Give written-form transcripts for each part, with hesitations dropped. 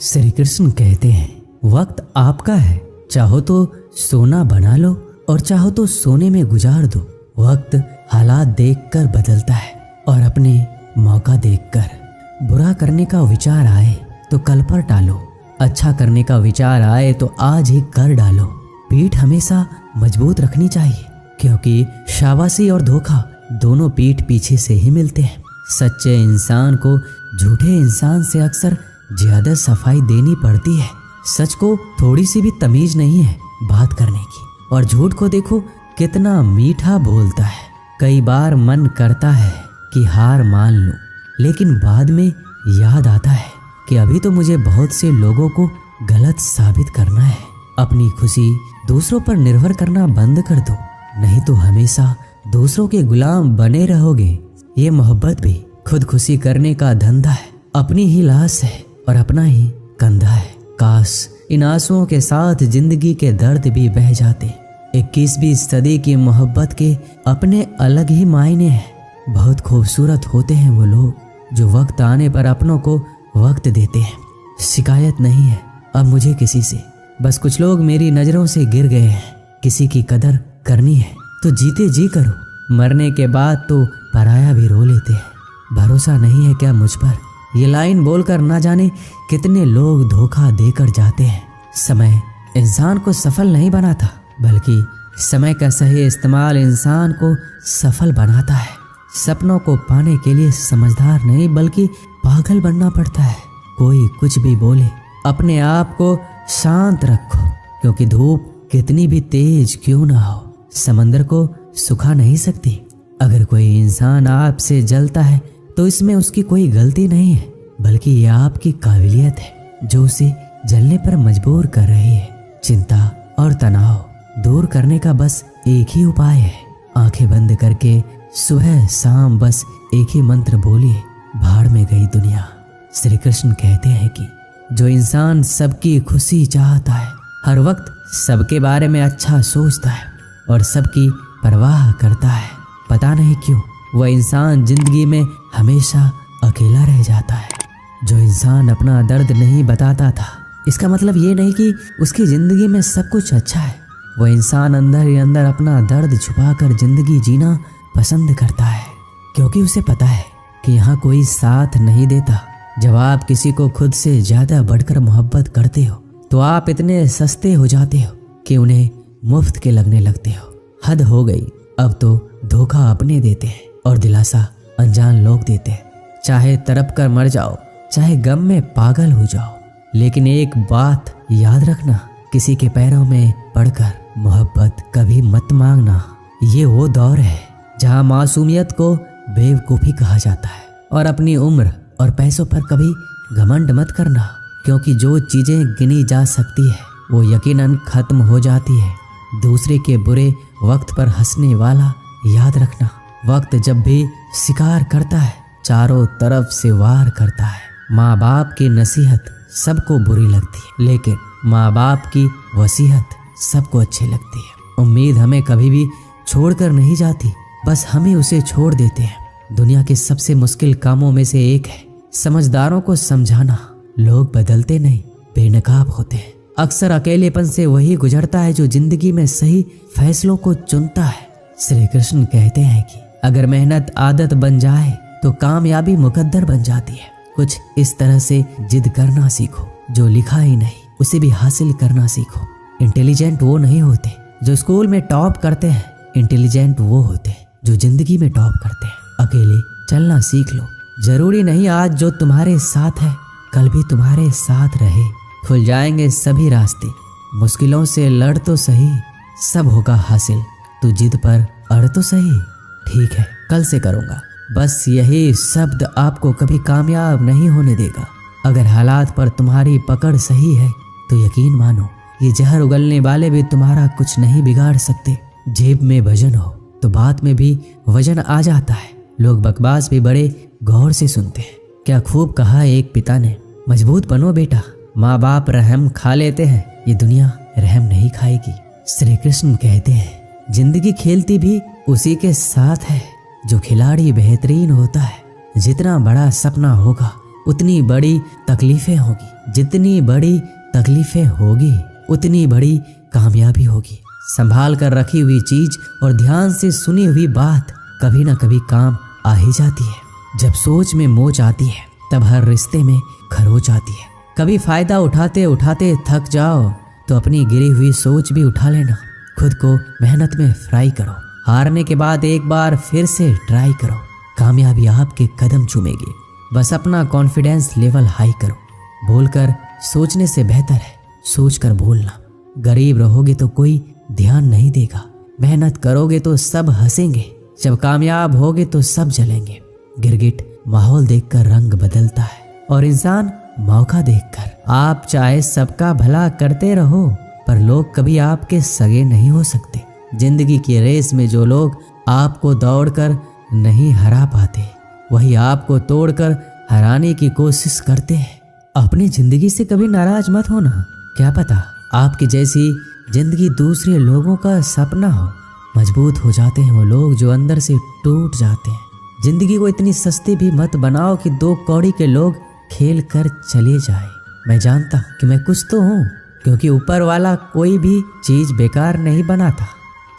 श्री कृष्ण कहते हैं वक्त आपका है, चाहो तो सोना बना लो और चाहो तो सोने में गुजार दो। वक्त हालात देखकर बदलता है और अपने मौका देखकर। बुरा करने का विचार आए तो कल पर टालो, अच्छा करने का विचार आए तो आज ही कर डालो। पीठ हमेशा मजबूत रखनी चाहिए क्योंकि शाबाशी और धोखा दोनों पीठ पीछे से ही मिलते हैं। सच्चे इंसान को झूठे इंसान से अक्सर ज्यादा सफाई देनी पड़ती है। सच को थोड़ी सी भी तमीज नहीं है बात करने की, और झूठ को देखो कितना मीठा बोलता है। कई बार मन करता है कि हार मान लूं, लेकिन बाद में याद आता है कि अभी तो मुझे बहुत से लोगों को गलत साबित करना है। अपनी खुशी दूसरों पर निर्भर करना बंद कर दो, नहीं तो हमेशा दूसरों के गुलाम बने रहोगे। ये मोहब्बत भी खुद खुशी करने का धंधा है, अपनी ही लाश है और अपना ही कंधा है। काश इन आंसुओं के साथ जिंदगी के दर्द भी बह जाते। 21वीं सदी की मोहब्बत के अपने अलग ही मायने हैं। बहुत खूबसूरत होते हैं वो लोग जो वक्त आने पर अपनों को वक्त देते हैं। शिकायत नहीं है अब मुझे किसी से, बस कुछ लोग मेरी नजरों से गिर गए हैं। किसी की कदर करनी है तो जीते जी करो, मरने के बाद तो पराया भी रो लेते हैं। भरोसा नहीं है क्या मुझ पर? ये लाइन बोलकर ना जाने कितने लोग धोखा देकर जाते हैं। समय इंसान को सफल नहीं बनाता, बल्कि समय का सही इस्तेमाल इंसान को सफल बनाता है। सपनों को पाने के लिए समझदार नहीं बल्कि पागल बनना पड़ता है। कोई कुछ भी बोले अपने आप को शांत रखो, क्योंकि धूप कितनी भी तेज क्यों ना हो समंदर को सुखा नहीं सकती। अगर कोई इंसान आपसे जलता है तो इसमें उसकी कोई गलती नहीं है, बल्कि यह आपकी काबिलियत है जो उसे जलने पर मजबूर कर रही है। चिंता और तनाव दूर करने का बस एक ही उपाय है। आंखें बंद करके सुबह शाम बस एक ही मंत्र बोलिए, भाड़ में गई दुनिया। श्री कृष्ण कहते हैं कि जो इंसान सबकी खुशी चाहता है, हर वक्त सबके बारे में अच्छा सोचता है और सबकी परवाह करता है, पता नहीं क्यों वह इंसान जिंदगी में हमेशा अकेला रह जाता है। जो इंसान अपना दर्द नहीं बताता था, इसका मतलब ये नहीं कि उसकी जिंदगी में सब कुछ अच्छा है। वह इंसान अंदर ही अंदर अपना दर्द छुपाकर जिंदगी जीना पसंद करता है, क्योंकि उसे पता है कि यहाँ कोई साथ नहीं देता। जब आप किसी को खुद से ज्यादा बढ़कर मोहब्बत करते हो तो आप इतने सस्ते हो जाते हो कि उन्हें मुफ्त के लगने लगते हो। हद हो गई, अब तो धोखा अपने देते हैं और दिलासा अनजान लोग देते हैं। चाहे तड़प कर मर जाओ, चाहे गम में पागल हो जाओ, लेकिन एक बात याद रखना, किसी के पैरों में पड़कर मोहब्बत कभी मत मांगना। ये वो दौर है जहाँ मासूमियत को बेवकूफ़ी कहा जाता है, और अपनी उम्र और पैसों पर कभी घमंड मत करना, क्योंकि जो चीज़ें गिनी जा सकती है वो यकीनन खत्म हो जाती है। दूसरे के बुरे वक्त पर हंसने वाला याद रखना, वक्त जब भी शिकार करता है चारों तरफ से वार करता है। माँ बाप की नसीहत सबको बुरी लगती है, लेकिन माँ बाप की वसीयत सबको अच्छी लगती है। उम्मीद हमें कभी भी छोड़कर नहीं जाती, बस हमें उसे छोड़ देते हैं। दुनिया के सबसे मुश्किल कामों में से एक है समझदारों को समझाना। लोग बदलते नहीं, बेनकाब होते हैं। अक्सर अकेलेपन से वही गुजरता है जो जिंदगी में सही फैसलों को चुनता है। श्री कृष्ण कहते हैं कि अगर मेहनत आदत बन जाए तो कामयाबी मुकद्दर बन जाती है। कुछ इस तरह से जिद करना सीखो, जो लिखा ही नहीं उसे भी हासिल करना सीखो। इंटेलिजेंट वो नहीं होते जो स्कूल में टॉप करते हैं, इंटेलिजेंट वो होते हैं जो जिंदगी में टॉप करते हैं। अकेले चलना सीख लो, जरूरी नहीं आज जो तुम्हारे साथ है कल भी तुम्हारे साथ रहे। खुल जाएंगे सभी रास्ते, मुश्किलों से लड़ तो सही, सब होगा हासिल, तू जिद पर अड़ तो सही। ठीक है कल से करूँगा, बस यही शब्द आपको कभी कामयाब नहीं होने देगा। अगर हालात पर तुम्हारी पकड़ सही है तो यकीन मानो ये जहर उगलने वाले भी तुम्हारा कुछ नहीं बिगाड़ सकते। जेब में वजन हो तो बात में भी वजन आ जाता है। लोग बकवास भी बड़े गौर से सुनते हैं। क्या खूब कहा एक पिता ने, मजबूत बनो बेटा, माँ बाप रहम खा लेते हैं, ये दुनिया रहम नहीं खाएगी। श्री कृष्ण कहते हैं जिंदगी खेलती भी उसी के साथ है जो खिलाड़ी बेहतरीन होता है। जितना बड़ा सपना होगा उतनी बड़ी तकलीफें होगी। जितनी बड़ी तकलीफें होगी उतनी बड़ी कामयाबी होगी। संभाल कर रखी हुई चीज और ध्यान से सुनी हुई बात कभी ना कभी काम आ ही जाती है। जब सोच में मोच आती है तब हर रिश्ते में खरोच आती है। कभी फायदा उठाते उठाते थक जाओ तो अपनी गिरी हुई सोच भी उठा लेना। खुद को मेहनत में फ्राई करो। हारने के बाद एक बार फिर से ट्राई करो। कामयाबी आपके कदम चूमेगी। बस अपना कॉन्फिडेंस लेवल हाई करो। बोलकर सोचने से बेहतर है सोचकर बोलना। गरीब रहोगे तो कोई ध्यान नहीं देगा। मेहनत करोगे तो सब हंसेंगे। जब कामयाब होगे तो सब जलेंगे। गिरगिट माहौल देखकर रंग बदलता है और इंसान मौका देखकर। आप चाहे सबका भला करते रहो पर लोग कभी आपके सगे नहीं हो सकते। जिंदगी की रेस में जो लोग आपको दौड़कर नहीं हरा पाते वही आपको तोड़कर हराने की कोशिश करते हैं। अपनी जिंदगी से कभी नाराज मत होना। क्या पता आपकी जैसी जिंदगी दूसरे लोगों का सपना हो। मजबूत हो जाते हैं वो लोग जो अंदर से टूट जाते हैं। जिंदगी को इतनी सस्ती भी मत बनाओ कि 2 कौड़ी के लोग खेल कर चले जाए। मैं जानता हूँ कि मैं कुछ तो हूँ क्योंकि ऊपर वाला कोई भी चीज बेकार नहीं बनाता।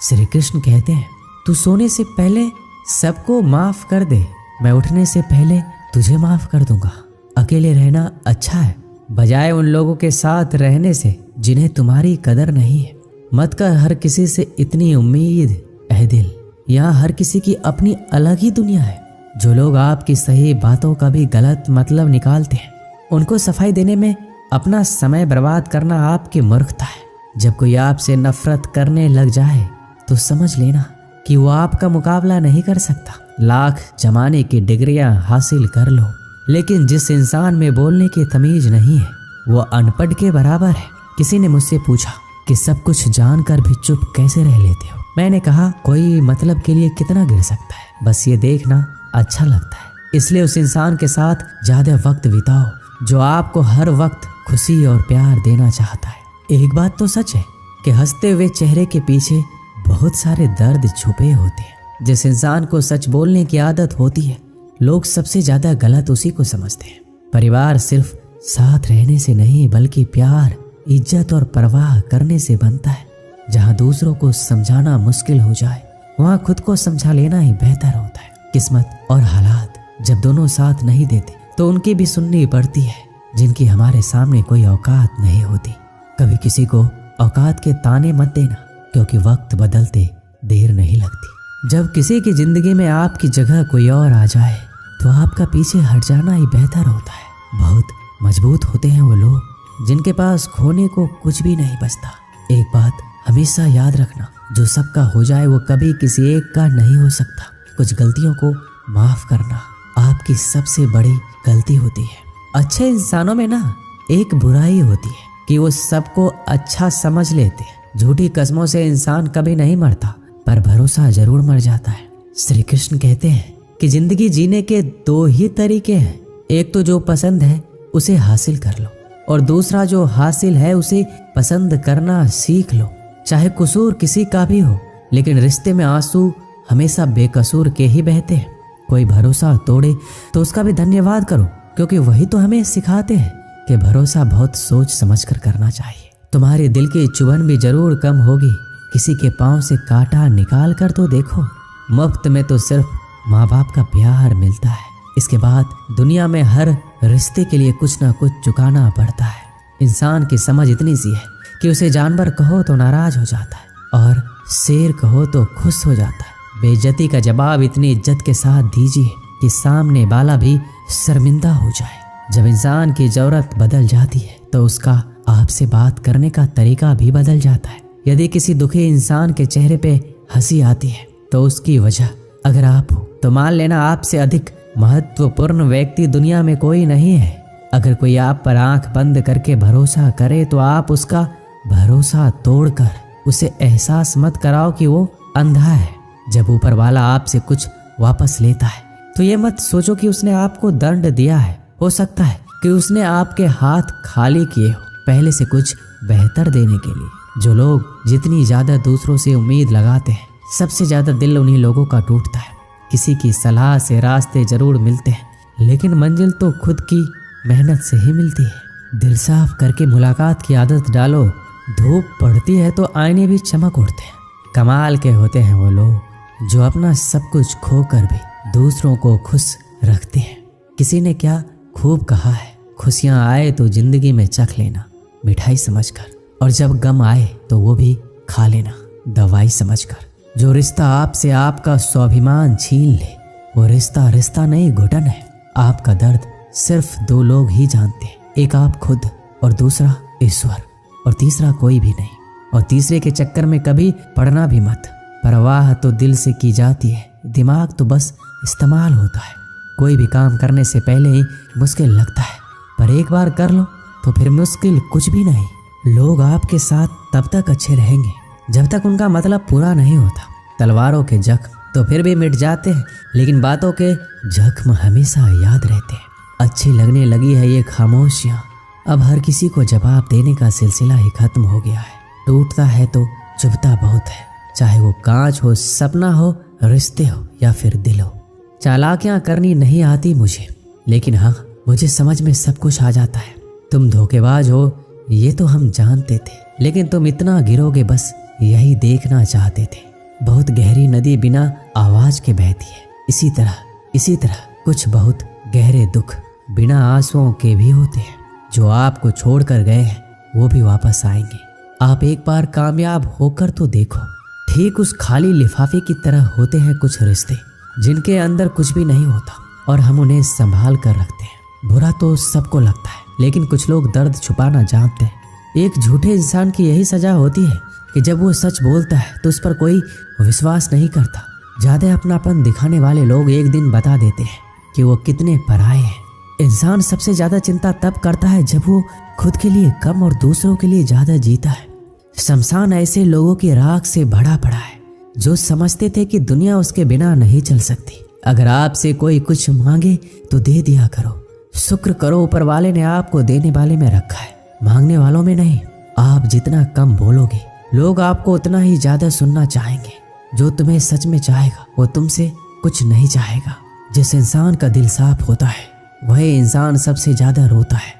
श्री कृष्ण कहते हैं तू सोने से पहले सबको माफ कर दे, मैं उठने से पहले तुझे माफ कर दूंगा। अकेले रहना अच्छा है बजाय उन लोगों के साथ रहने से जिन्हें तुम्हारी कदर नहीं है। मत कर हर किसी से इतनी उम्मीद ऐ दिल। यहाँ हर किसी की अपनी अलग ही दुनिया है। जो लोग आपकी सही बातों का भी गलत मतलब निकालते हैं उनको सफाई देने में अपना समय बर्बाद करना आपकी मूर्खता है। जब कोई आपसे नफरत करने लग जाए तो समझ लेना कि वो आपका मुकाबला नहीं कर सकता। लाख जमाने की डिग्रियां हासिल कर लो लेकिन जिस इंसान में बोलने की तमीज नहीं है वो अनपढ़ के बराबर है। किसी ने मुझसे पूछा कि सब कुछ जानकर भी चुप कैसे रह लेते हो। मैंने कहा कोई मतलब के लिए कितना गिर सकता है, बस ये देखना अच्छा लगता है। इसलिए उस इंसान के साथ ज्यादा वक्त बिताओ जो आपको हर वक्त खुशी और प्यार देना चाहता है। एक बात तो सच है कि हंसते हुए चेहरे के पीछे बहुत सारे दर्द छुपे होते हैं। जिस इंसान को सच बोलने की आदत होती है लोग सबसे ज्यादा गलत उसी को समझते हैं। परिवार सिर्फ साथ रहने से नहीं बल्कि प्यार, इज्जत और परवाह करने से बनता है। जहाँ दूसरों को समझाना मुश्किल हो जाए वहाँ खुद को समझा लेना ही बेहतर होता है। किस्मत और हालात जब दोनों साथ नहीं देते तो उनकी भी सुननी पड़ती है जिनकी हमारे सामने कोई औकात नहीं होती। कभी किसी को औकात के ताने मत देना क्योंकि वक्त बदलते देर नहीं लगती। जब किसी की जिंदगी में आपकी जगह कोई और आ जाए तो आपका पीछे हट जाना ही बेहतर होता है। बहुत मजबूत होते हैं वो लोग जिनके पास खोने को कुछ भी नहीं बचता। एक बात हमेशा याद रखना, जो सबका हो जाए वो कभी किसी एक का नहीं हो सकता। कुछ गलतियों को माफ करना आपकी सबसे बड़ी गलती होती है। अच्छे इंसानों में ना एक बुराई होती है कि वो सबको अच्छा समझ लेते हैं। झूठी कस्मों से इंसान कभी नहीं मरता पर भरोसा जरूर मर जाता है। श्री कृष्ण कहते हैं कि जिंदगी जीने के 2 ही तरीके हैं। एक तो जो पसंद है उसे हासिल कर लो और दूसरा जो हासिल है उसे पसंद करना सीख लो। चाहे कसूर किसी का भी हो लेकिन रिश्ते में आंसू हमेशा बेकसूर के ही बहते हैं। कोई भरोसा तोड़े तो उसका भी धन्यवाद करो क्योंकि वही तो हमें सिखाते हैं कि भरोसा बहुत सोच समझ कर करना चाहिए। तुम्हारे दिल की चुभन भी जरूर कम होगी। किसी के पांव से कांटा निकाल कर तो देखो। मुफ्त में तो सिर्फ माँ बाप का प्यार मिलता है। इसके बाद दुनिया में हर रिश्ते के लिए कुछ ना कुछ चुकाना पड़ता है। इंसान की समझ इतनी सी है कि उसे जानवर कहो तो नाराज हो जाता है और शेर कहो तो खुश हो जाता है। बेइज्जती का जवाब इतनी इज्जत के साथ दीजिए कि सामने वाला भी शर्मिंदा हो जाए। जब इंसान की जरूरत बदल जाती है तो उसका आपसे बात करने का तरीका भी बदल जाता है। यदि किसी दुखी इंसान के चेहरे पे हंसी आती है तो उसकी वजह अगर आप हो तो मान लेना आपसे अधिक महत्वपूर्ण व्यक्ति दुनिया में कोई नहीं है। अगर कोई आप पर आंख बंद करके भरोसा करे तो आप उसका भरोसा तोड़कर उसे एहसास मत कराओ कि वो अंधा है। जब ऊपर वाला आपसे कुछ वापस लेता है तो ये मत सोचो कि उसने आपको दंड दिया है। हो सकता है कि उसने आपके हाथ खाली किए हो पहले से कुछ बेहतर देने के लिए। जो लोग जितनी ज्यादा दूसरों से उम्मीद लगाते हैं सबसे ज्यादा दिल उन्हीं लोगों का टूटता है। किसी की सलाह से रास्ते जरूर मिलते हैं लेकिन मंजिल तो खुद की मेहनत से ही मिलती है। दिल साफ करके मुलाकात की आदत डालो। धूप पड़ती है तो आईने भी चमक उठते हैं। कमाल के होते हैं वो लोग जो अपना सब कुछ खोकर भी दूसरों को खुश रखते हैं। किसी ने क्या खूब कहा है, खुशियां आए तो जिंदगी में चख लेना मिठाई समझकर, और जब गम आए तो वो भी खा लेना दवाई समझकर। जो रिश्ता आपसे आपका स्वाभिमान छीन ले वो रिश्ता रिश्ता नहीं, घुटन है। आपका दर्द सिर्फ दो लोग ही जानते हैं, एक आप खुद और दूसरा ईश्वर, और तीसरा कोई भी नहीं। और तीसरे के चक्कर में कभी पड़ना भी मत। परवाह तो दिल से की जाती है, दिमाग तो बस इस्तेमाल होता है। कोई भी काम करने से पहले ही मुश्किल लगता है, पर एक बार कर लो तो फिर मुश्किल कुछ भी नहीं। लोग आपके साथ तब तक अच्छे रहेंगे जब तक उनका मतलब पूरा नहीं होता। तलवारों के जख्म तो फिर भी मिट जाते हैं, लेकिन बातों के जख्म हमेशा याद रहते हैं। अच्छी लगने लगी है ये खामोशियाँ, अब हर किसी को जवाब देने का सिलसिला ही खत्म हो गया है। टूटता है तो चुभता बहुत है, चाहे वो कांच हो, सपना हो, रिश्ते हो या फिर दिल हो। चालाकियाँ करनी नहीं आती मुझे, लेकिन हाँ मुझे समझ में सब कुछ आ जाता है। तुम धोखेबाज हो ये तो हम जानते थे, लेकिन तुम इतना गिरोगे बस यही देखना चाहते थे। बहुत गहरी नदी बिना आवाज के बहती है, इसी तरह कुछ बहुत गहरे दुख बिना आंसुओं के भी होते हैं। जो आपको छोड़कर गए हैं वो भी वापस आएंगे। आप एक बार कामयाब होकर तो देखो। ठीक उस खाली लिफाफे की तरह होते हैं कुछ रिश्ते जिनके अंदर कुछ भी नहीं होता और हम उन्हें संभाल कर रखते हैं। बुरा तो सबको लगता है, लेकिन कुछ लोग दर्द छुपाना जानते हैं। एक झूठे इंसान की यही सजा होती है कि जब वो सच बोलता है तो उस पर कोई विश्वास नहीं करता। ज्यादा अपनापन दिखाने वाले लोग एक दिन बता देते हैं कि वो कितने पराये हैं। इंसान सबसे ज्यादा चिंता तब करता है जब वो खुद के लिए कम और दूसरों के लिए ज्यादा जीता है। शमशान ऐसे लोगों की राख से भरा पड़ा है जो समझते थे कि दुनिया उसके बिना नहीं चल सकती। अगर आपसे कोई कुछ मांगे तो दे दिया करो। शुक्र करो ऊपर वाले ने आपको देने वाले में रखा है, मांगने वालों में नहीं। आप जितना कम बोलोगे लोग आपको उतना ही ज्यादा सुनना चाहेंगे। जो तुम्हें सच में चाहेगा वो तुमसे कुछ नहीं चाहेगा। जिस इंसान का दिल साफ होता है वही इंसान सबसे ज्यादा रोता है।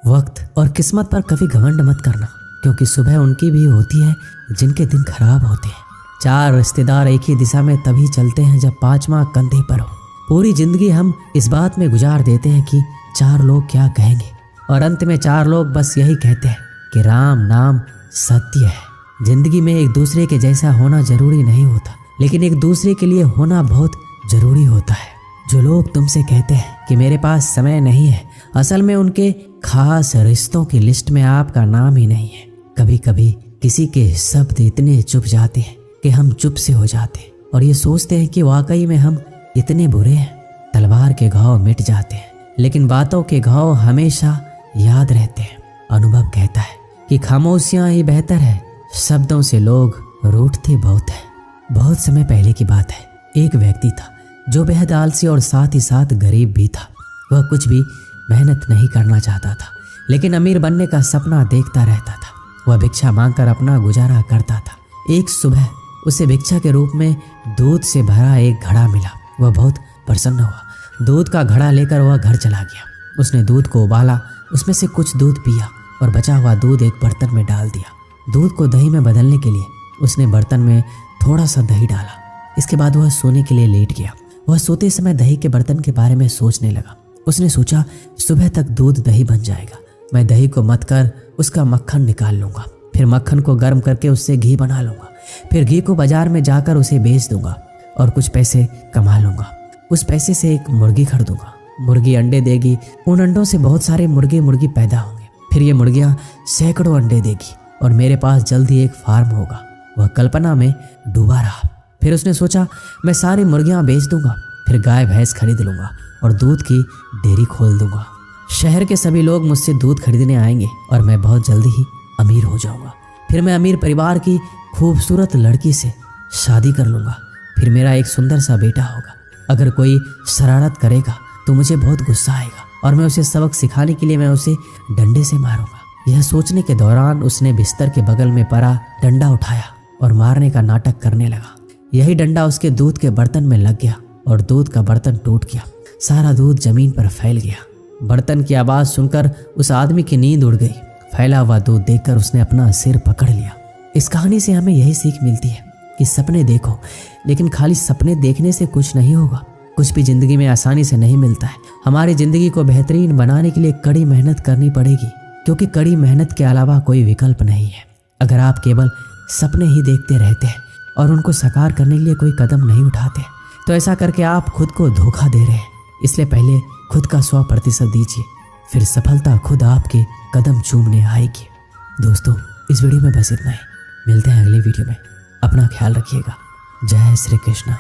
वक्त और किस्मत पर कभी घमंड मत करना, क्योंकि सुबह उनकी भी होती है जिनके दिन खराब होते हैं। 4 रिश्तेदार एक ही दिशा में तभी चलते हैं जब 5वां कंधे पर हो। पूरी जिंदगी हम इस बात में गुजार देते हैं कि 4 लोग क्या कहेंगे, और अंत में 4 लोग बस यही कहते हैं कि राम नाम सत्य है। जिंदगी में एक दूसरे के जैसा होना जरूरी नहीं होता, लेकिन एक दूसरे के लिए होना बहुत जरूरी होता है। जो लोग तुमसे कहते हैं कि मेरे पास समय नहीं है, असल में उनके खास रिश्तों की लिस्ट में आपका नाम ही नहीं है। कभी कभी किसी के शब्द इतने चुप जाते हैं कि हम चुप से हो जाते हैं और ये सोचते हैं कि वाकई में हम इतने बुरे हैं। तलवार के घाव मिट जाते हैं, लेकिन बातों के घाव हमेशा याद रहते हैं। अनुभव कहता है कि खामोशियां ही बेहतर है, शब्दों से लोग रूठते बहुत हैं। बहुत समय पहले की बात है, एक व्यक्ति था जो बेहद आलसी और साथ ही साथ गरीब भी था। वह कुछ भी मेहनत नहीं करना चाहता था, लेकिन अमीर बनने का सपना देखता रहता था। वह भिक्षा मांगकर अपना गुजारा करता था। एक सुबह उसे भिक्षा के रूप में दूध से भरा एक घड़ा मिला। वह बहुत प्रसन्न हुआ। दूध का घड़ा लेकर वह घर चला गया। उसने दूध को उबाला, उसमें से कुछ दूध पिया और बचा हुआ दूध एक बर्तन में डाल दिया। दूध को दही में बदलने के लिए उसने बर्तन में थोड़ा सा दही डाला। इसके बाद वह सोने के लिए लेट गया। वह सोते समय दही के बर्तन के बारे में सोचने लगा। उसने सोचा, सुबह तक दूध दही बन जाएगा। मैं दही को मथ कर उसका मक्खन निकाल लूंगा, फिर मक्खन को गर्म करके उससे घी बना लूंगा, फिर घी को बाजार में जाकर उसे बेच दूंगा और कुछ पैसे कमा लूंगा। उस पैसे से एक मुर्गी खरीदूंगा। मुर्गी अंडे देगी, उन अंडों से बहुत सारे मुर्गी पैदा होंगे। फिर ये मुर्गियां सैकड़ों अंडे देगी और मेरे पास जल्द ही एक फार्म होगा। वह कल्पना में डूबा रहा। फिर उसने सोचा, मैं सारी मुर्गियां बेच दूंगा, फिर गाय भैंस खरीद लूंगा और दूध की डेयरी खोल दूंगा। शहर के सभी लोग मुझसे दूध खरीदने आएंगे और मैं बहुत जल्दी ही अमीर हो जाऊंगा। फिर मैं अमीर परिवार की खूबसूरत लड़की से शादी कर लूंगा। फिर मेरा एक सुंदर सा बेटा होगा। अगर कोई शरारत करेगा तो मुझे बहुत गुस्सा आएगा और मैं उसे सबक सिखाने के लिए मैं उसे डंडे से मारूंगा। यह सोचने के दौरान उसने बिस्तर के बगल में पड़ा डंडा उठाया और मारने का नाटक करने लगा। यही डंडा उसके दूध के बर्तन में लग गया और दूध का बर्तन टूट गया। सारा दूध जमीन पर फैल गया। बर्तन की आवाज़ सुनकर उस आदमी की नींद उड़ गई। फैला हुआ दूध देखकर उसने अपना सिर पकड़ लिया। इस कहानी से हमें यही सीख मिलती है कि सपने देखो, लेकिन खाली सपने देखने से कुछ नहीं होगा। कुछ भी जिंदगी में आसानी से नहीं मिलता है। हमारी जिंदगी को बेहतरीन बनाने के लिए कड़ी मेहनत करनी पड़ेगी, क्योंकि कड़ी मेहनत के अलावा कोई विकल्प नहीं है। अगर आप केवल सपने ही देखते रहते हैं और उनको साकार करने के लिए कोई कदम नहीं उठाते, तो ऐसा करके आप खुद को धोखा दे रहे हैं। इसलिए पहले खुद का 100% दीजिए, फिर सफलता खुद आपके कदम चूमने आएगी। दोस्तों, इस वीडियो में बस इतना ही। मिलते हैं अगले वीडियो में। अपना ख्याल रखिएगा। जय श्री कृष्ण।